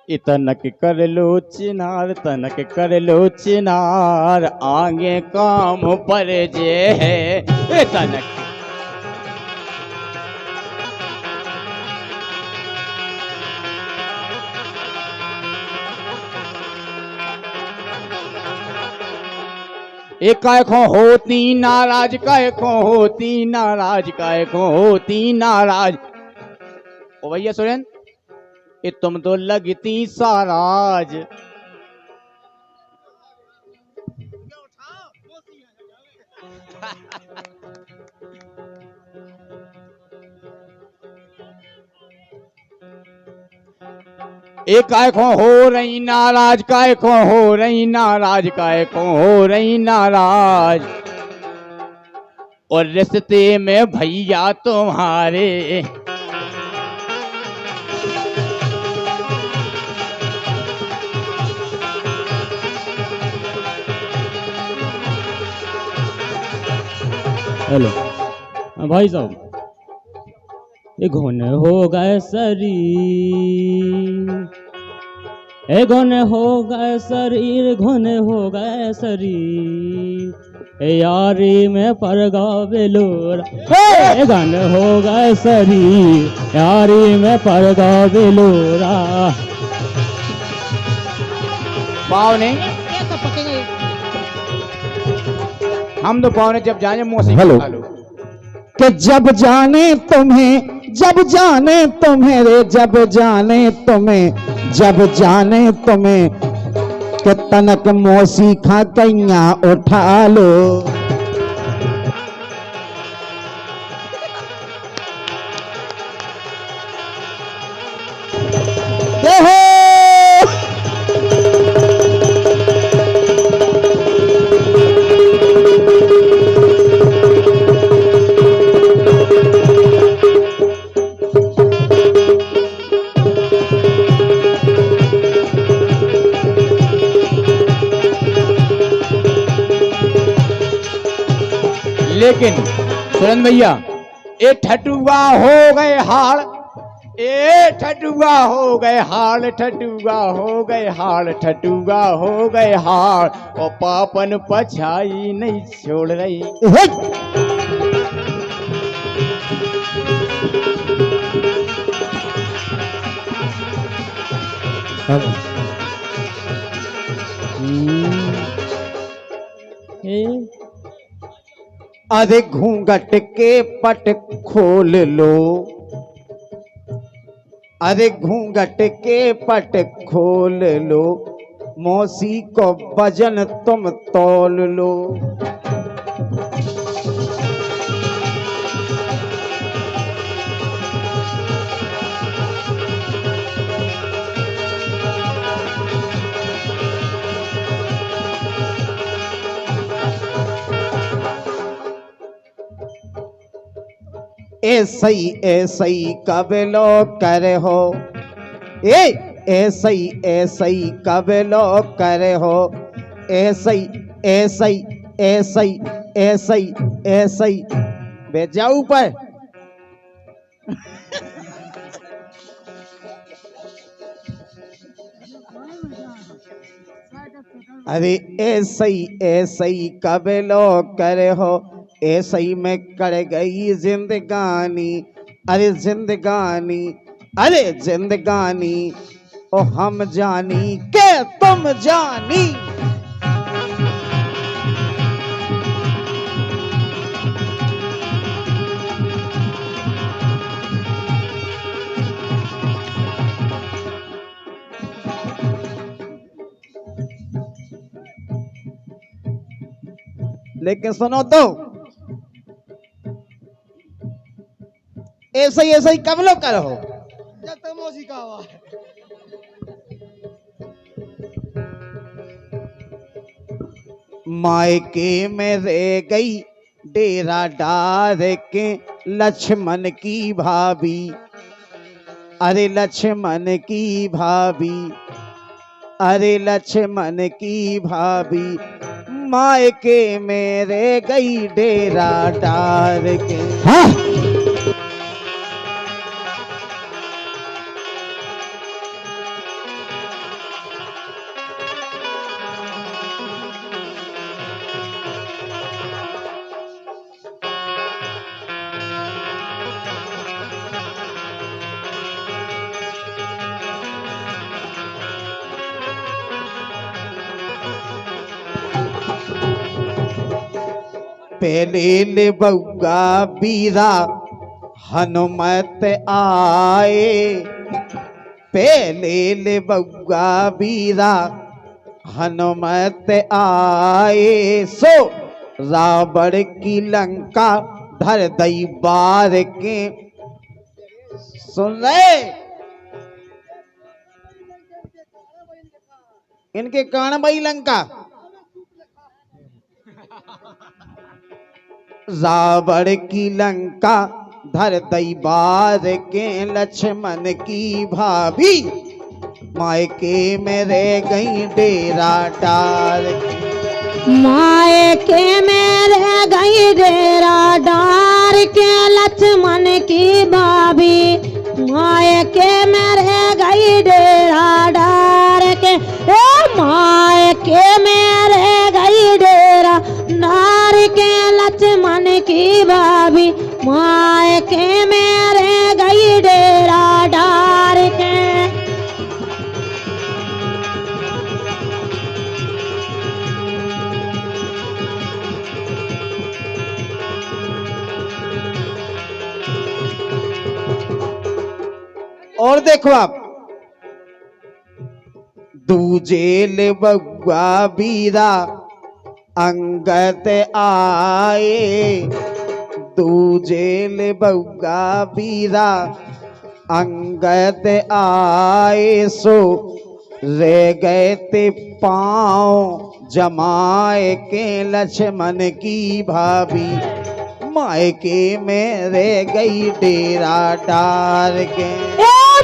तनक कर लो चिनार, तनक कर लो चिनार, आगे काम पर जे है तनक। एक काय खो होती नाराज, काय खो होती नाराज, काय खो होती नाराज। ओ भैया सुरेन, ये तुम तो लगती साराज। एक काय को हो रही नाराज, काय को हो रही नाराज, काय को हो रही नाराज। और रिश्ते में भैया तुम्हारे हेलो भाई साहब, ये घोने हो गए शरीर, ए घोने हो गए शरीर, घोने हो गए शरीर, ए यारी में परगा बेलोरा, ए घोने हो गए शरीर, यारी में परगा बेलोरा। पावने हम तो पावने जब जाने मौसी हेलो खा लो। कि जब जाने तुम्हें, जब जाने तुम्हें रे, जब जाने तुम्हें, जब जाने तुम्हें, कि तनक मौसी खा कैया उठा लो। लेकिन सुरेंद्र भैया, ए ठटुआ हो गए हाल, ए ठटुआ हो गए हाल, ठटुआ हो गए हाल, ठटुआ हो गए हाल। और पापन पछाई नहीं छोड़ रही। अरे घूंघट के पट खोल लो, अरे घूंघट के पट खोल लो, मौसी को वजन तुम तौल लो। ऐसा ही कब लो करे हो, ऐसा ही कब लो करे हो, ऐसा ही बे जाओ ऊपर। अरे ऐसा ही कब लो करे हो, ऐसे ही में कर गई जिंदगानी, अरे जिंदगानी, अरे जिंदगानी। ओ हम जानी के तुम जानी। लेकिन सुनो तो, ऐसा ही कब लो करो जब तक मौसी का आवाज। मायके में रह गई डेरा डार के लक्ष्मण की भाभी, अरे लक्ष्मण की भाभी, अरे लक्ष्मण की भाभी, मायके में रह गई डेरा डार के। हाँ? पहले ले बउआ बीरा हनुमत आए, पहले ले बउआ बीरा हनुमत आए, सो रावण की लंका धर दई बार के। सुन रहे इनके कान बई लंका। रावण की लंका धर दई बार के, लक्ष्मण की भाभी मायके में रह गई डेरा डार के। मायके में रह गई डेरा डार के, लक्ष्मण की भाभी मायके में रह गई डेरा डार के। मायके में रह गई डेरा डार के, लक्ष्मण की भाभी मायके में रह गई डेरा डार के। और देखो आप, दूजेल बउआ बीरा अंगत आए, दूजेल बउआ बीरा अंगत आए, सो रह गए ते पाँव जमाए के, लक्ष्मण की भाभी मायके में रह गई डेरा डार के।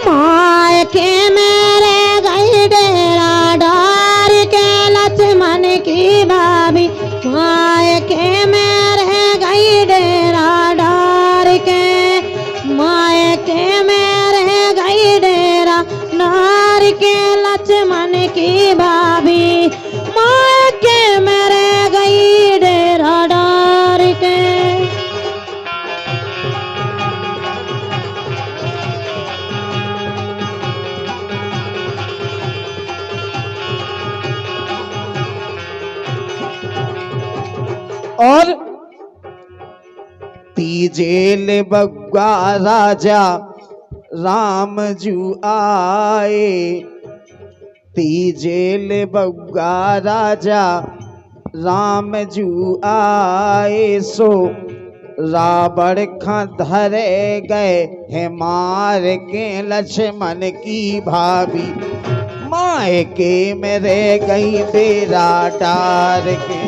मायके में रह गई डेरा डार के, लक्ष्मण की भाभी मायके में रह गई डेरा डार के। मायके में रह गई डेरा डार के, लक्ष्मण की भाभी मायके में रह गई डेरा डार के। और तीजेल बउआ राजा राम जू आए, तीजेल बउआ राजा राम जू आए, सो रावण खा धरे गए है मार के, लक्ष्मण की भाभी मायके में रह गई डेरा डार के।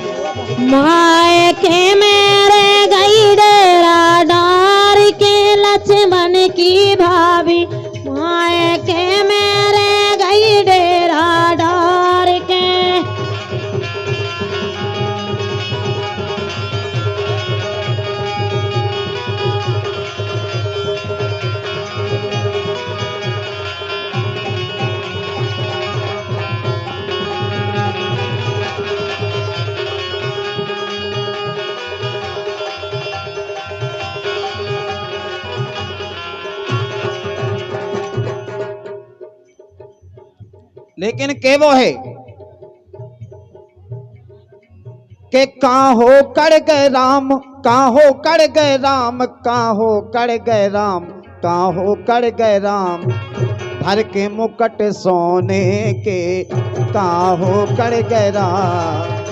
मायके में रह गई डेरा डार के, लक्ष्मण की भाभी मायके में रह गई डेरा डार के। लेकिन के वो है कि काहो कड़ गए राम, काहो कड़ गए राम, काहो कड़ गए राम, काहो कड़ गए राम, भर के मुकुट सोने के काहो कड़ गए राम।